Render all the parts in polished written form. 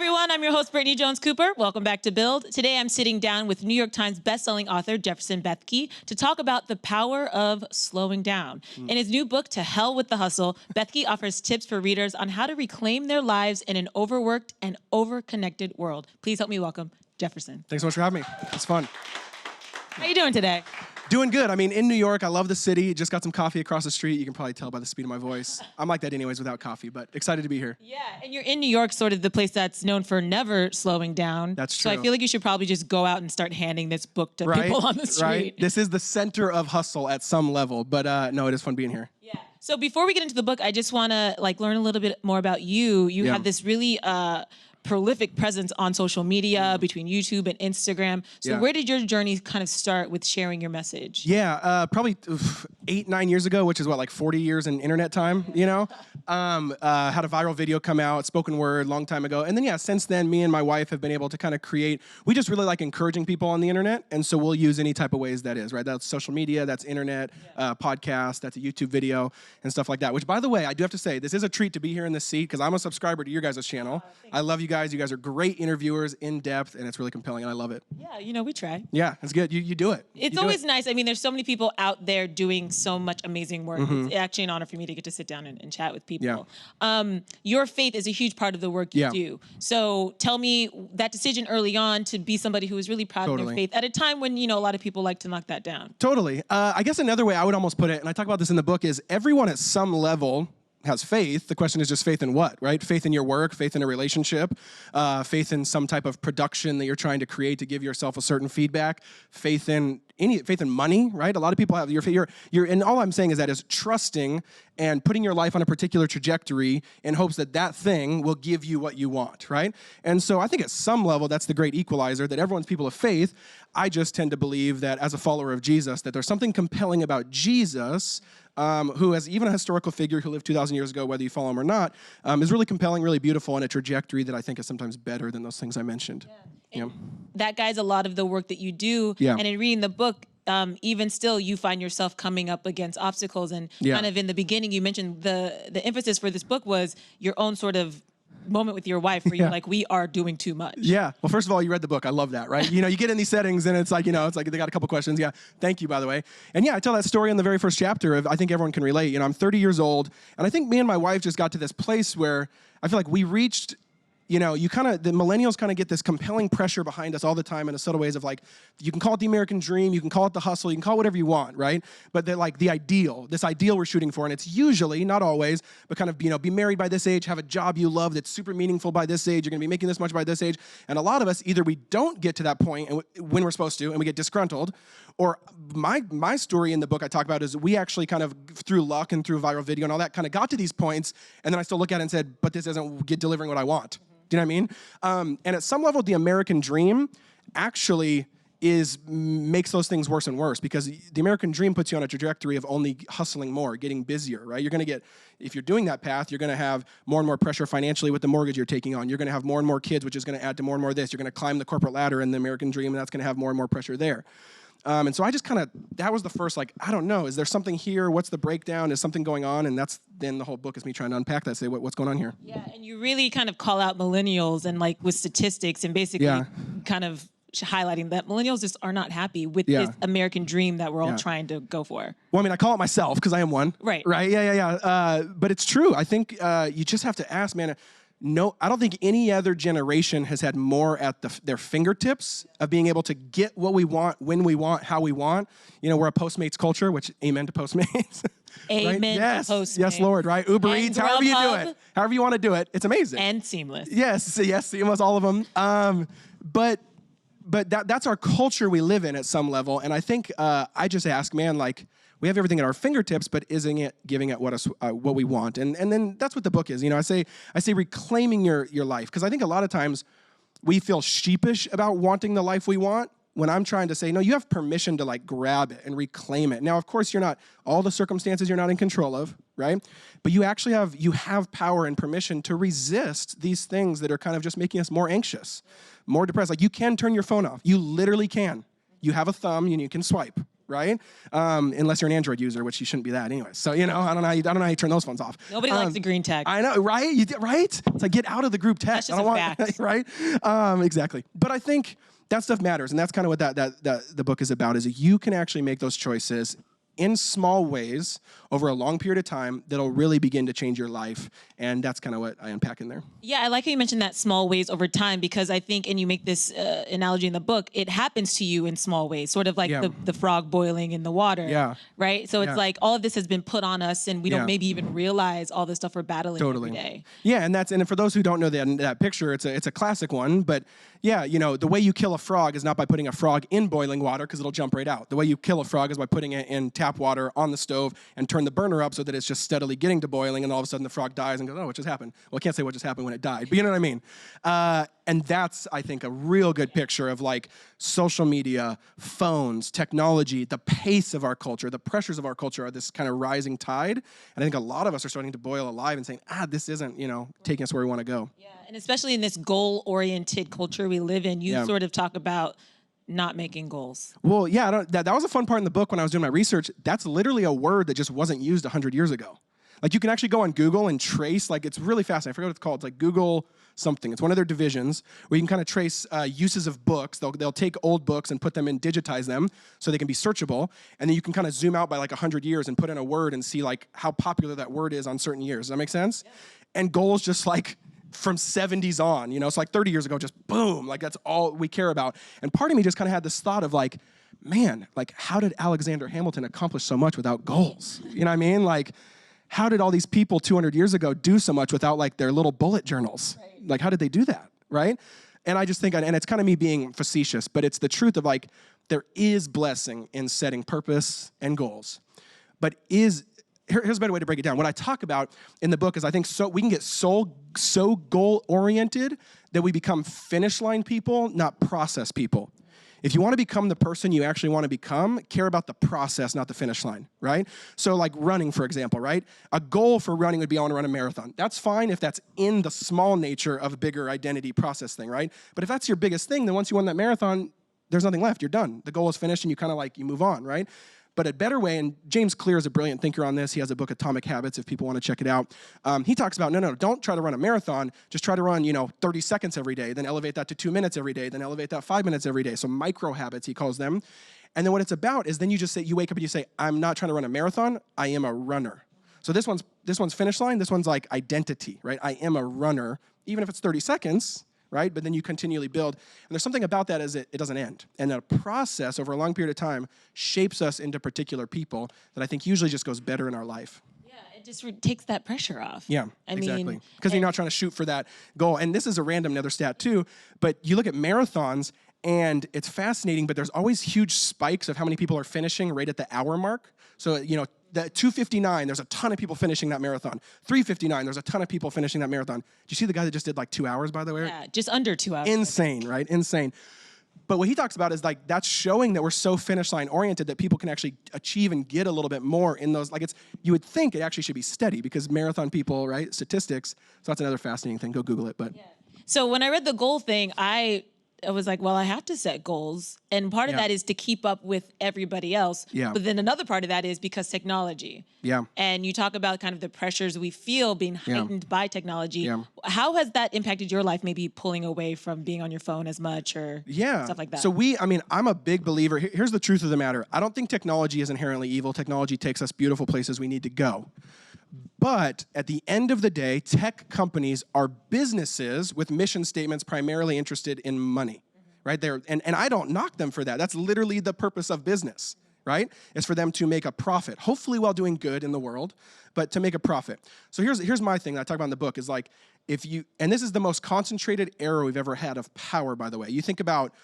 everyone, I'm your host, Brittany-Jones Cooper. Welcome back to Build. Today, I'm sitting down with New York Times bestselling author Jefferson Bethke to talk about the power of slowing down. In his new book, To Hell with the Hustle, Bethke offers tips for readers on how to reclaim their lives in an overworked and overconnected world. Please help me welcome Jefferson. Thanks so much for having me. It's fun. How you doing today? Doing good. I mean, in New York, I love the city. Just got some coffee across the street. You can probably tell by the speed of my voice. I'm like that anyways without coffee, but excited to be here. Yeah, and you're in New York, sort of the place that's known for never slowing down. That's true. So I feel like you should probably just go out and start handing this book to people on the street. Right? This is the center of hustle at some level, but no, it is fun being here. Yeah. So before we get into the book, I just want to learn a little bit more about you. You have this really prolific presence on social media between YouTube and Instagram. So where did your journey kind of start with sharing your message? Yeah, probably 8-9 years ago, which is what, like 40 years in internet time, you know? Had a viral video come out, spoken word, long time ago. And then, yeah, since then, me and my wife have been able to kind of create, we just really like encouraging people on the internet. And so we'll use any type of ways that is, right? That's social media, that's internet, podcast, that's a YouTube video, and stuff like that. Which, by the way, I do have to say, this is a treat to be here in this seat because I'm a subscriber to your guys' channel. I love you guys. You guys are great interviewers, in depth, and it's really compelling, and I love it. Yeah, you know, we try. Yeah, it's good. You do it. It's always nice. I mean, there's so many people out there doing so much amazing work. It's actually an honor for me to get to sit down and chat with people. Yeah. Your faith is a huge part of the work you do. So tell me that decision early on to be somebody who is really proud of their faith at a time when, you know, a lot of people like to knock that down. Totally. I guess another way I would almost put it, and I talk about this in the book, is everyone at some level has faith. The question is just faith in what, right? Faith in your work, faith in a relationship, faith in some type of production that you're trying to create to give yourself a certain feedback, faith in money, right? A lot of people have and all I'm saying is that is trusting and putting your life on a particular trajectory in hopes that that thing will give you what you want, right? And so I think at some level that's the great equalizer, that everyone's people of faith. I just tend to believe that as a follower of Jesus, that there's something compelling about Jesus, who as even a historical figure who lived 2,000 years ago, whether you follow him or not, is really compelling, really beautiful, and a trajectory that I think is sometimes better than those things I mentioned. Yeah. That guides a lot of the work that you do. Yeah. And in reading the book, even still, you find yourself coming up against obstacles. And kind of in the beginning, you mentioned the emphasis for this book was your own sort of moment with your wife where you're like, we are doing too much. Yeah. Well, first of all, you read the book. I love that, right? You know, you get in these settings and it's like, you know, it's like they got a couple questions. Yeah. Thank you, by the way. And yeah, I tell that story in the very first chapter of, I think everyone can relate. You know, I'm 30 years old, and I think me and my wife just got to this place where I feel like we reached, you know, the millennials kind of get this compelling pressure behind us all the time in a subtle ways of like, you can call it the American dream, you can call it the hustle, you can call it whatever you want, right? But they're like this ideal we're shooting for, and it's usually, not always, but kind of, you know, be married by this age, have a job you love that's super meaningful by this age, you're gonna be making this much by this age. And a lot of us, either we don't get to that point when we're supposed to, and we get disgruntled, or my story in the book I talk about is we actually kind of, through luck and through viral video and all that, kind of got to these points, and then I still look at it and said, but this isn't delivering what I want. Do you know what I mean? And at some level, the American dream actually makes those things worse and worse, because the American dream puts you on a trajectory of only hustling more, getting busier, right? You're going to get, if you're doing that path, you're going to have more and more pressure financially with the mortgage you're taking on. You're going to have more and more kids, which is going to add to more and more of this. You're going to climb the corporate ladder in the American dream, and that's going to have more and more pressure there. And so I just kind of, that was the first, like, I don't know, is there something here? What's the breakdown? Is something going on? And then the whole book is me trying to unpack that, say, what's going on here? Yeah, and you really kind of call out millennials and like with statistics and basically kind of highlighting that millennials just are not happy with this American dream that we're all trying to go for. Well, I mean, I call it myself because I am one. Right. Right, yeah. But it's true. I think you just have to ask, man, no, I don't think any other generation has had more at their fingertips of being able to get what we want, when we want, how we want. You know, we're a Postmates culture, which amen to Postmates. Amen right? Yes, to Postmates. yes, Lord, right? Uber and Eats, however you do it. However you want to do it. It's amazing. And Seamless. Yes, Seamless, all of them. But that's our culture we live in at some level. And I think I just ask, man, like, we have everything at our fingertips, but isn't it giving it what we want? And then that's what the book is. You know, I say reclaiming your life, because I think a lot of times we feel sheepish about wanting the life we want, when I'm trying to say, no, you have permission to like grab it and reclaim it. Now, of course, all the circumstances you're not in control of, right? But you actually have power and permission to resist these things that are kind of just making us more anxious, more depressed. Like, you can turn your phone off. You literally can. You have a thumb and you can swipe, right? Unless you're an Android user, which you shouldn't be that anyway. So, I don't know how you turn those phones off. Nobody likes the green text. I know, right? Right? It's like, get out of the group text. That's just a fact. Right? Exactly. But I think that stuff matters, and that's kind of what the book is about, is that you can actually make those choices in small ways over a long period of time that'll really begin to change your life. And that's kind of what I unpack in there. Yeah, I like how you mentioned that small ways over time, because I think, and you make this analogy in the book, it happens to you in small ways, sort of like the frog boiling in the water, right? So it's like all of this has been put on us, and we don't maybe even realize all the stuff we're battling every day. Yeah, and for those who don't know that picture, it's a classic one, but yeah, the way you kill a frog is not by putting a frog in boiling water, because it'll jump right out. The way you kill a frog is by putting it in tap water on the stove and turn the burner up so that it's just steadily getting to boiling, and all of a sudden the frog dies and goes, oh, what just happened? Well, I can't say what just happened when it died, but you know what I mean? And that's, I think, a real good picture of like social media, phones, technology, the pace of our culture, the pressures of our culture are this kind of rising tide. And I think a lot of us are starting to boil alive and saying, this isn't, taking us where we want to go. Yeah, and especially in this goal-oriented culture we live in, you sort of talk about not making goals. Well, yeah, that was a fun part in the book when I was doing my research. That's literally a word that just wasn't used 100 years ago. Like, you can actually go on Google and trace, like, it's really fascinating. I forget what it's called. It's like Google something. It's one of their divisions where you can kind of trace uses of books. They'll take old books and put them in, digitize them so they can be searchable. And then you can kind of zoom out by like 100 years and put in a word and see like how popular that word is on certain years. Does that make sense? Yeah. And goals just like from 70s on, it's like 30 years ago, just boom, like that's all we care about. And part of me just kind of had this thought of like, man, like how did Alexander Hamilton accomplish so much without goals? You know what I mean? Like, how did all these people 200 years ago do so much without like their little bullet journals? Right. Like, how did they do that, right? And I just think, and it's kind of me being facetious, but it's the truth of like, there is blessing in setting purpose and goals. But here's a better way to break it down. What I talk about in the book is I think we can get so goal-oriented that we become finish line people, not process people. If you want to become the person you actually want to become, care about the process, not the finish line, right? So like running, for example, right? A goal for running would be I want to run a marathon. That's fine if that's in the small nature of a bigger identity process thing, right? But if that's your biggest thing, then once you won that marathon, there's nothing left. You're done. The goal is finished and you kind of like, you move on, right? But a better way, and James Clear is a brilliant thinker on this. He has a book, Atomic Habits, if people want to check it out. He talks about, no, don't try to run a marathon. Just try to run, 30 seconds every day, then elevate that to 2 minutes every day, then elevate that 5 minutes every day. So micro habits, he calls them. And then what it's about is then you wake up and you say, I'm not trying to run a marathon. I am a runner. So this one's finish line. This one's like identity, right? I am a runner, even if it's 30 seconds. Right? But then you continually build. And there's something about that is it doesn't end. And the process over a long period of time shapes us into particular people that I think usually just goes better in our life. Yeah, it just takes that pressure off. Yeah, exactly. Because you're not trying to shoot for that goal. And this is a random another stat too, but you look at marathons and it's fascinating, but there's always huge spikes of how many people are finishing right at the hour mark. So, the 2:59, there's a ton of people finishing that marathon. 3:59, there's a ton of people finishing that marathon. Do you see the guy that just did like 2 hours, by the way? Yeah, just under 2 hours. Insane, right? Insane. But what he talks about is like that's showing that we're so finish line oriented that people can actually achieve and get a little bit more in those. Like you would think it actually should be steady because marathon people, right? Statistics. So that's another fascinating thing. Go Google it. But yeah. So when I read the goal thing, I was like, well, I have to set goals. And part of that is to keep up with everybody else. Yeah. But then another part of that is because technology. Yeah. And you talk about kind of the pressures we feel being heightened by technology. Yeah. How has that impacted your life, maybe pulling away from being on your phone as much or stuff like that? So I'm a big believer. Here's the truth of the matter. I don't think technology is inherently evil. Technology takes us beautiful places we need to go. But at the end of the day, tech companies are businesses with mission statements primarily interested in money, right? And I don't knock them for that. That's literally the purpose of business, right? It's for them to make a profit, hopefully while doing good in the world, but to make a profit. So here's my thing that I talk about in the book is like, and this is the most concentrated era we've ever had of power, by the way. You think about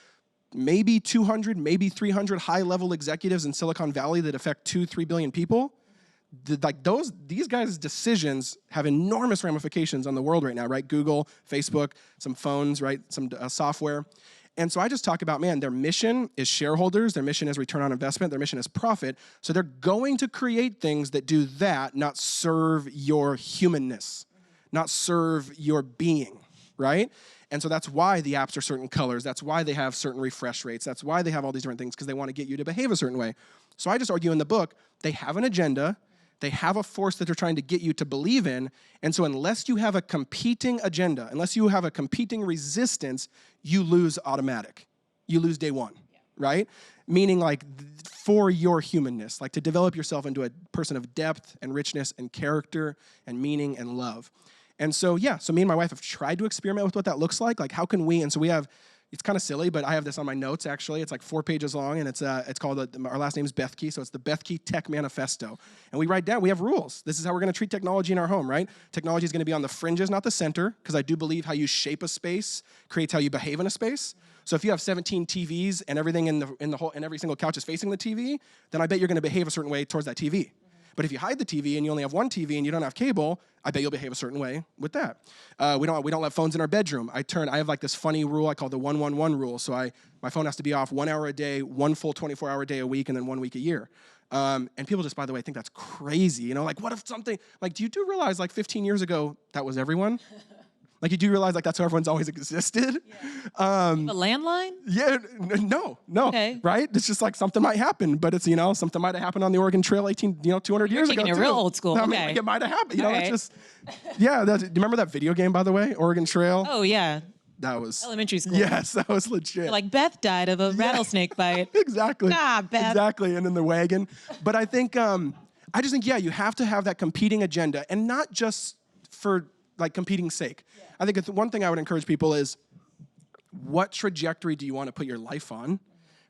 maybe 200, maybe 300 high-level executives in Silicon Valley that affect 2-3 billion people. These guys' decisions have enormous ramifications on the world right now, right? Google, Facebook, some phones, right? Some software. And so I just talk about, man, their mission is shareholders, their mission is return on investment, their mission is profit. So they're going to create things that do that, not serve your humanness, not serve your being, right? And so that's why the apps are certain colors. That's why they have certain refresh rates. That's why they have all these different things, because they want to get you to behave a certain way. So I just argue in the book, they have an agenda, they have a force that they're trying to get you to believe in, and so unless you have a competing agenda, unless you have a competing resistance, you lose automatic. You lose day one, right? Meaning like for your humanness, like to develop yourself into a person of depth and richness and character and meaning and love. And so, yeah, so me and my wife have tried to experiment with what that looks like. Like how can we, and so we have, it's kind of silly, but I have this on my notes, actually. It's like 4 pages long, and it's called, our last name is Bethke, so it's the Bethke Tech Manifesto. And we write down, we have rules. This is how we're going to treat technology in our home, right? Technology is going to be on the fringes, not the center, because I do believe how you shape a space creates how you behave in a space. So if you have 17 TVs and everything in the whole, and every single couch is facing the TV, then I bet you're going to behave a certain way towards that TV. But if you hide the TV and you only have one TV and you don't have cable, I bet you'll behave a certain way with that. We don't let phones in our bedroom. I have like this funny rule I call the 1-1-1 rule. So my phone has to be off 1 hour a day, one full 24-hour day a week, and then 1 week a year. And people just, by the way, think that's crazy. You know, like what if something, like do you realize like 15 years ago that was everyone? Like, you do realize, like, that's how everyone's always existed? Yeah. The landline? Yeah, no, Okay. right? It's just like something might happen, but it's, something might have happened on the Oregon Trail 200 years ago, You're too. real old school. I mean, Okay. like, it might have happened. All That's right. just, yeah. Do you remember that video game, by the way, Oregon Trail? Oh, yeah. That was... Elementary school. Yes, that was legit. Like Beth died of a rattlesnake bite. Exactly. Ah, Beth. Exactly, and in the wagon. But I think, I just think, yeah, you have to have that competing agenda, and not just for, like, competing sake. I think one thing I would encourage people is, what trajectory do you want to put your life on,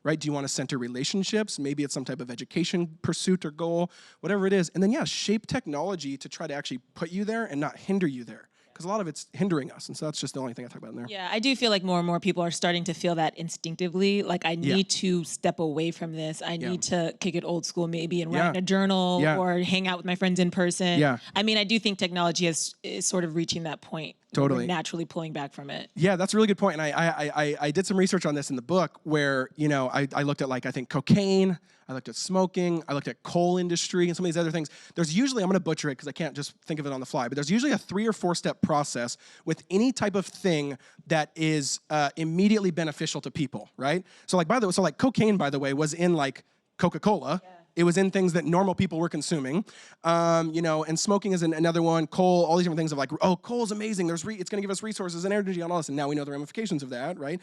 right? Do you want to center relationships? Maybe it's some type of education pursuit or goal, whatever it is. And then, yeah, shape technology to try to actually put you there and not hinder you there. Because a lot of it's hindering us, and so that's just the only thing I talk about in there. Yeah, I do feel like more and more people are starting to feel that instinctively. Like, I need to step away from this. I need to kick it old school maybe and write in a journal or hang out with my friends in person. Yeah. I mean, I do think technology is sort of reaching that point. Totally. We're naturally pulling back from it. Yeah, that's a really good point. And I did some research on this in the book where, I looked at, like, I think cocaine, I looked at smoking, I looked at coal industry and some of these other things. There's usually, I'm going to butcher it because I can't just think of it on the fly, but there's usually a 3 or 4 step process with any type of thing that is immediately beneficial to people, right? So like, cocaine, by the way, was in like Coca-Cola. Yeah. It was in things that normal people were consuming, and smoking is another one. Coal, all these different things of like, oh, coal is amazing. It's going to give us resources and energy and all this, and now we know the ramifications of that, right?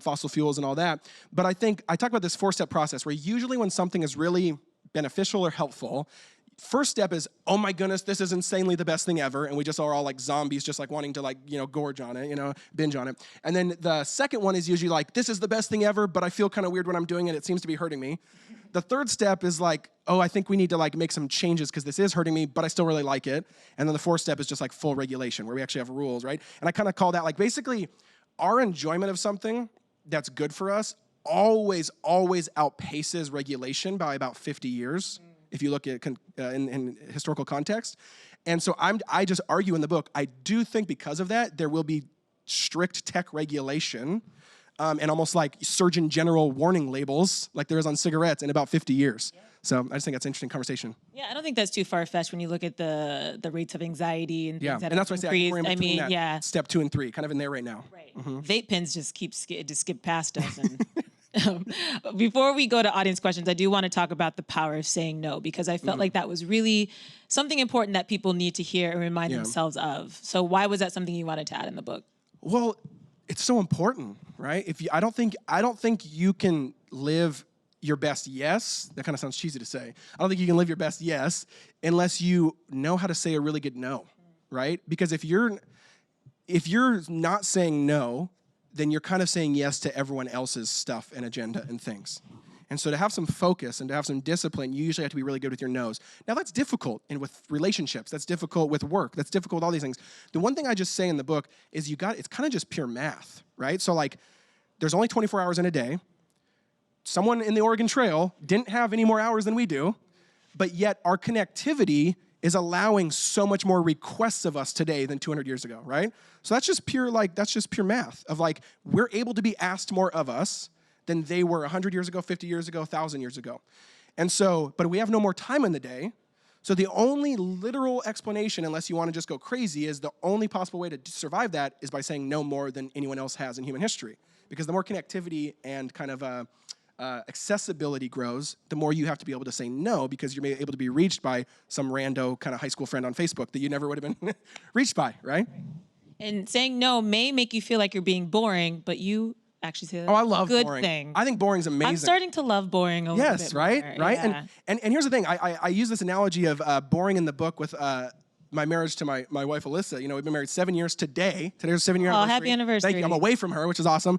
Fossil fuels and all that. But I think I talk about this 4-step process where usually when something is really beneficial or helpful, first step is, oh my goodness, this is insanely the best thing ever, and we just are all like zombies, just like wanting to like, gorge on it, binge on it. And then the second one is usually like, this is the best thing ever, but I feel kind of weird when I'm doing it. It seems to be hurting me. The third step is like, oh, I think we need to like make some changes because this is hurting me, but I still really like it. And then the 4th step is just like full regulation, where we actually have rules, right? And I kind of call that like basically our enjoyment of something that's good for us always outpaces regulation by about 50 years. If you look at in historical context. And so I just argue in the book, I do think because of that, there will be strict tech regulation and almost like Surgeon General warning labels like there is on cigarettes in about 50 years. Yeah. So I just think that's an interesting conversation. Yeah, I don't think that's too far-fetched when you look at the rates of anxiety and things that and that's why I say increased. I mean, step 2 and 3, kind of in there right now. Right. Vape pens just skip past us. And before we go to audience questions, I do want to talk about the power of saying no, because I felt like that was really something important that people need to hear and remind themselves of. So why was that something you wanted to add in the book? Well, it's so important, right? I don't think you can live your best yes. That kind of sounds cheesy to say. I don't think you can live your best yes unless you know how to say a really good no, right? Because if you're not saying no, then you're kind of saying yes to everyone else's stuff and agenda and things. And so to have some focus and to have some discipline, you usually have to be really good with your no's. Now that's difficult with relationships. That's difficult with work. That's difficult with all these things. The one thing I just say in the book is it's kind of just pure math, right? So like there's only 24 hours in a day. Someone in the Oregon Trail didn't have any more hours than we do, but yet our connectivity is allowing so much more requests of us today than 200 years ago, right? So that's just pure math of like, we're able to be asked more of us than they were 100 years ago, 50 years ago, 1,000 years ago. And so, but we have no more time in the day. So the only literal explanation, unless you want to just go crazy, is the only possible way to survive that is by saying no more than anyone else has in human history. Because the more connectivity and kind of accessibility grows, the more you have to be able to say no because you're able to be reached by some rando kind of high school friend on Facebook that you never would have been reached by, right? And saying no may make you feel like you're being boring, but you actually say that's I love a good boring. thing. I think boring's amazing. I'm starting to love boring a little bit Yes, right, more. right. Yeah. And here's the thing. I use this analogy of boring in the book with my marriage to my wife Alyssa. You know, we've been married 7 years today. Today's our 7-year anniversary. happy anniversary. Thank you. I'm away from her, which is awesome.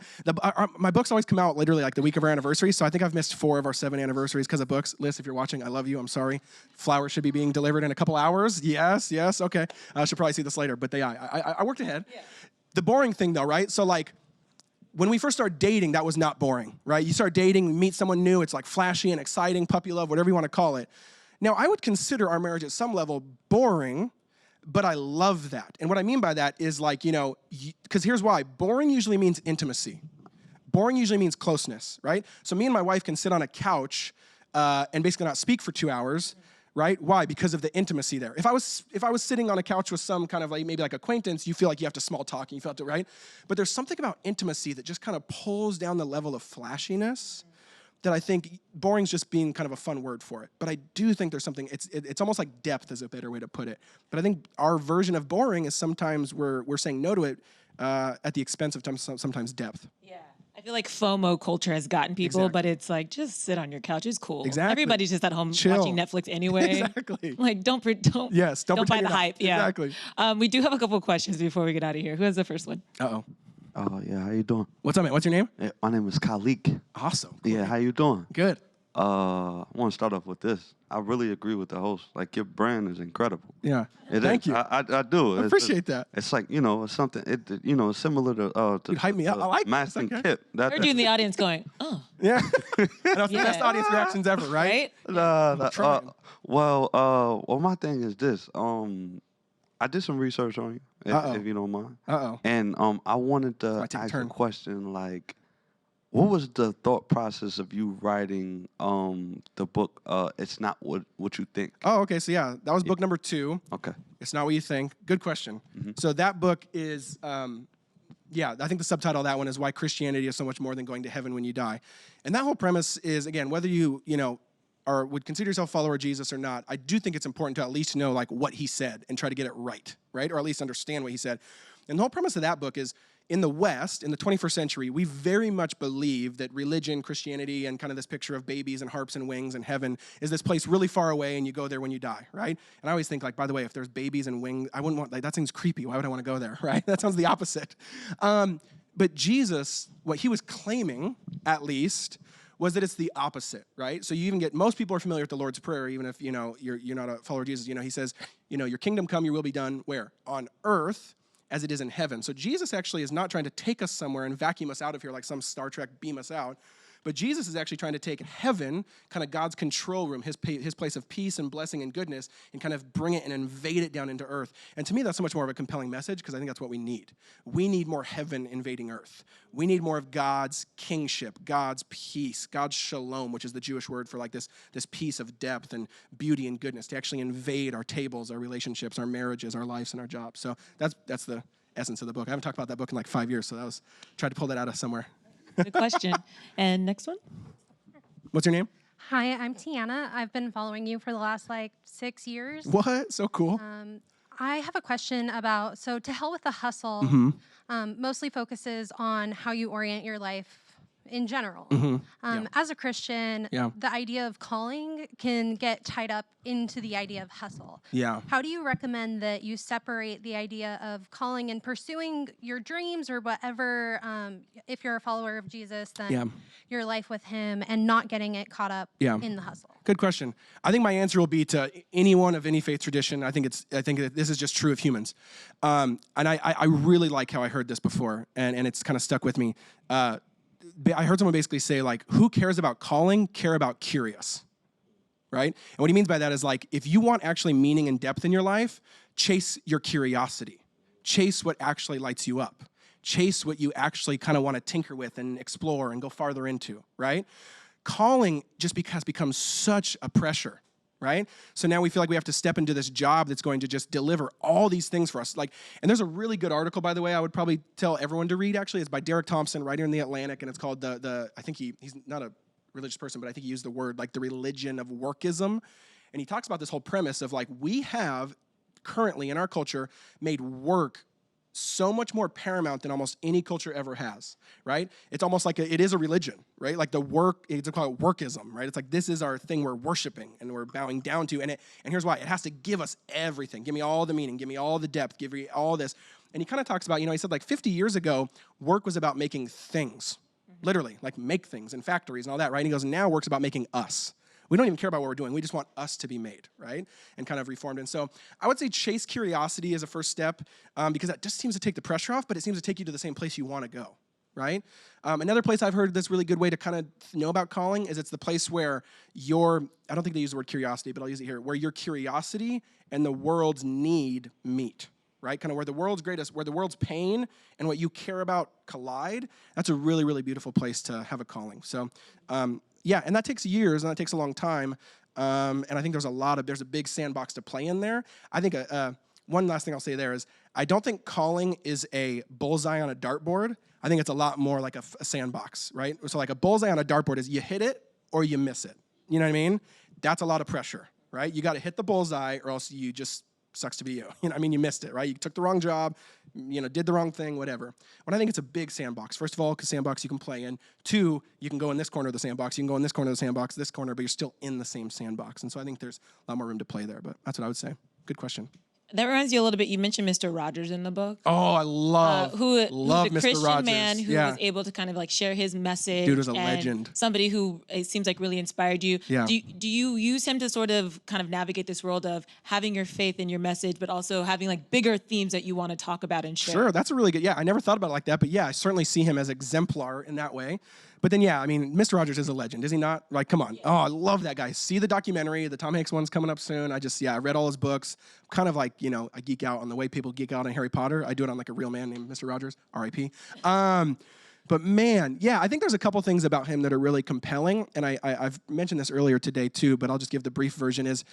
My books always come out literally like the week of our anniversary, so I think I've missed 4 of our 7 anniversaries because of books. Liz, if you're watching, I love you. I'm sorry. Flowers should be being delivered in a couple hours. Yes, okay. I should probably see this later, but I worked ahead. Yeah. The boring thing though, right? So like, when we first started dating, that was not boring, right? You start dating, you meet someone new, it's like flashy and exciting, puppy love, whatever you want to call it. Now, I would consider our marriage at some level boring, but I love that. And what I mean by that is like, you know, because here's why. Boring usually means intimacy. Boring usually means closeness, right? So me and my wife can sit on a couch and basically not speak for 2 hours, right? Why? Because of the intimacy there. If I was sitting on a couch with some kind of like maybe like acquaintance, you feel like you have to small talk and you felt it, right? But there's something about intimacy that just kind of pulls down the level of flashiness that I think boring's just being kind of a fun word for it. But I do think there's something, it's almost like depth is a better way to put it. But I think our version of boring is sometimes we're saying no to it at the expense of sometimes depth. Yeah. I feel like FOMO culture has gotten people, but it's like, just sit on your couch. It's cool. Exactly. Everybody's just at home Chill. watching Netflix anyway. Exactly. Like, don't Yes, don't buy pretend the you're not. hype. Yeah. Exactly. We do have a couple of questions before we get out of here. Who has the first one? Uh-oh. Oh, yeah, how you doing? What's up, man? What's your name? Yeah, my name is Khalik. Awesome. Yeah, how you doing? Good. I want to start off with this. I really agree with the host. Like, your brand is incredible. Yeah. It Thank is. you. I do. I appreciate that. It's like, you know, it's something, it's similar to Dude, hype me up. I like Mask this. and Okay. Kip. Heard you in the audience going, oh. Yeah. And that's the Yeah. best audience reactions ever, right? Right? Well, my thing is this. I did some research on you, if you don't mind. Uh-oh. And I wanted to take a ask turn. a question like, what was the thought process of you writing the book, It's Not What You Think? Oh, okay. So yeah, that was book number 2. Okay. It's Not What You Think. Good question. So that book is, I think the subtitle of that one is Why Christianity is So Much More Than Going to Heaven When You Die. And that whole premise is, again, whether you or would consider yourself a follower of Jesus or not, I do think it's important to at least know like what he said and try to get it right? Or at least understand what he said. And the whole premise of that book is, in the West, in the 21st century, we very much believe that religion, Christianity, and kind of this picture of babies and harps and wings and heaven is this place really far away and you go there when you die, right? And I always think like, by the way, if there's babies and wings, I wouldn't want, like that seems creepy. Why would I want to go there, right? That sounds the opposite. But Jesus, what he was claiming, at least, was that it's the opposite, right? So you even get, most people are familiar with the Lord's Prayer, even if, you're not a follower of Jesus. He says, your kingdom come, your will be done, where? On earth, as it is in heaven. So Jesus actually is not trying to take us somewhere and vacuum us out of here like some Star Trek beam us out. But Jesus is actually trying to take heaven, kind of God's control room, his place of peace and blessing and goodness, and kind of bring it and invade it down into earth. And to me, that's so much more of a compelling message because I think that's what we need. We need more heaven invading earth. We need more of God's kingship, God's peace, God's shalom, which is the Jewish word for like this peace of depth and beauty and goodness to actually invade our tables, our relationships, our marriages, our lives, and our jobs. So that's the essence of the book. I haven't talked about that book in like 5 years, so tried to pull that out of somewhere. Good question. And next one? What's your name? Hi, I'm Tiana. I've been following you for the last 6 years. What? So cool. I have a question about, so To Hell with the Hustle mostly focuses on how you orient your life in general. As a Christian, the idea of calling can get tied up into the idea of hustle. Yeah. How do you recommend that you separate the idea of calling and pursuing your dreams or whatever, if you're a follower of Jesus, then your life with him and not getting it caught up in the hustle? Good question. I think my answer will be to anyone of any faith tradition. I think that this is just true of humans. And I really like how I heard this before, and it's kind of stuck with me. I heard someone basically say, like, who cares about calling, care about curious, right? And what he means by that is, like, if you want actually meaning and depth in your life, chase your curiosity. Chase what actually lights you up. Chase what you actually kind of want to tinker with and explore and go farther into, right? Calling just has become such a pressure, right? So now we feel like we have to step into this job that's going to just deliver all these things for us. And there's a really good article, by the way, I would probably tell everyone to read, actually. It's by Derek Thompson, writer in The Atlantic, and it's called I think he's not a religious person, but I think he used the word like the religion of workism. And he talks about this whole premise of like, we have currently in our culture made work so much more paramount than almost any culture ever has, right? It's almost like it is a religion, right? Like the work, it's called workism, right? It's like this is our thing we're worshiping and we're bowing down to. And here's why. It has to give us everything. Give me all the meaning. Give me all the depth. Give me all this. And he kind of talks about, he said like 50 years ago, work was about making things, literally, like make things in factories and all that, right? And he goes, now work's about making us. We don't even care about what we're doing. We just want us to be made, right? And kind of reformed. And so I would say chase curiosity as a first step because that just seems to take the pressure off, but it seems to take you to the same place you want to go, right? Another place I've heard this really good way to kind of know about calling is it's the place where I don't think they use the word curiosity, but I'll use it here, where your curiosity and the world's need meet, right? Kind of where the world's greatest, where the world's pain and what you care about collide. That's a really, really beautiful place to have a calling. So, yeah, and that takes years, and that takes a long time, and I think there's a big sandbox to play in there. I think one last thing I'll say there is I don't think calling is a bullseye on a dartboard. I think it's a lot more like a sandbox, right? So like a bullseye on a dartboard is you hit it or you miss it. You know what I mean? That's a lot of pressure, right? You got to hit the bullseye or else you just sucks to be you. You know, I mean, you missed it, right? You took the wrong job, did the wrong thing, whatever. When I think it's a big sandbox, first of all, because sandbox you can play in. 2, you can go in this corner of the sandbox. You can go in this corner of the sandbox, this corner, but you're still in the same sandbox. And so I think there's a lot more room to play there, but that's what I would say. Good question. That reminds you a little bit, you mentioned Mr. Rogers in the book. Oh, I love who's a Mr. Christian Rogers. man who was able to kind of like share his message. Dude was a legend. Somebody who it seems like really inspired you. Yeah. Do you use him to sort of kind of navigate this world of having your faith in your message, but also having like bigger themes that you want to talk about and share? Sure, that's a really good, I never thought about it like that, but yeah, I certainly see him as exemplar in that way. But then, yeah, I mean, Mr. Rogers is a legend, is he not? Like, come on. Oh, I love that guy. See the documentary. The Tom Hanks one's coming up soon. I read all his books. Kind of like, I geek out on the way people geek out on Harry Potter. I do it on like a real man named Mr. Rogers, R.I.P. But man, yeah, I think there's a couple things about him that are really compelling. And I've mentioned this earlier today too, but I'll just give the brief version is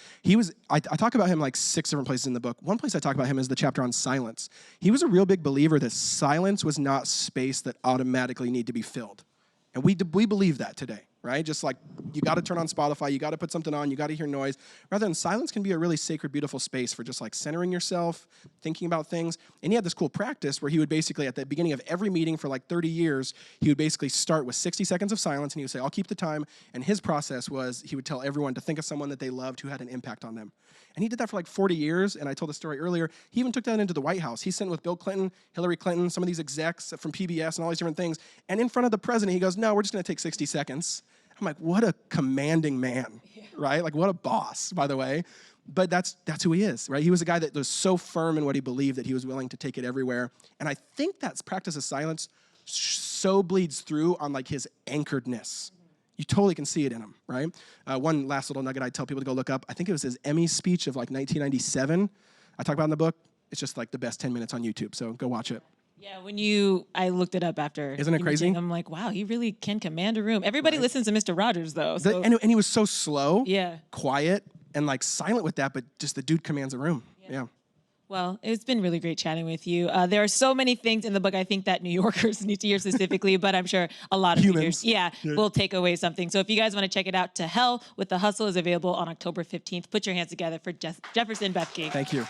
I talk about him like 6 different places in the book. One place I talk about him is the chapter on silence. He was a real big believer that silence was not space that automatically need to be filled. And we believe that today, right? Just like you got to turn on Spotify, you got to put something on, you got to hear noise. Rather than silence can be a really sacred, beautiful space for just like centering yourself, thinking about things. And he had this cool practice where he would basically, at the beginning of every meeting for like 30 years, he would basically start with 60 seconds of silence and he would say, I'll keep the time. And his process was he would tell everyone to think of someone that they loved who had an impact on them. And he did that for like 40 years, and I told the story earlier. He even took that into the White House. He sent with Bill Clinton, Hillary Clinton, some of these execs from PBS and all these different things. And in front of the president, he goes, no, we're just going to take 60 seconds. I'm like, what a commanding man, right? Like, what a boss, by the way. But that's who he is, right? He was a guy that was so firm in what he believed that he was willing to take it everywhere. And I think that practice of silence so bleeds through on like his anchoredness. You totally can see it in him, right? One last little nugget I tell people to go look up. I think it was his Emmy speech of like 1997. I talk about in the book. It's just like the best 10 minutes on YouTube, so go watch it. Yeah, I looked it up after. Isn't it crazy? I'm like, wow, he really can command a room. Everybody listens to Mr. Rogers, though. So. And he was so slow, yeah, quiet, and like silent with that, but just the dude commands a room. Yeah. Well, it's been really great chatting with you. There are so many things in the book I think that New Yorkers need to hear specifically, but I'm sure a lot of readers, will take away something. So if you guys want to check it out, To Hell with the Hustle is available on October 15th. Put your hands together for Jefferson Bethke. Thank you.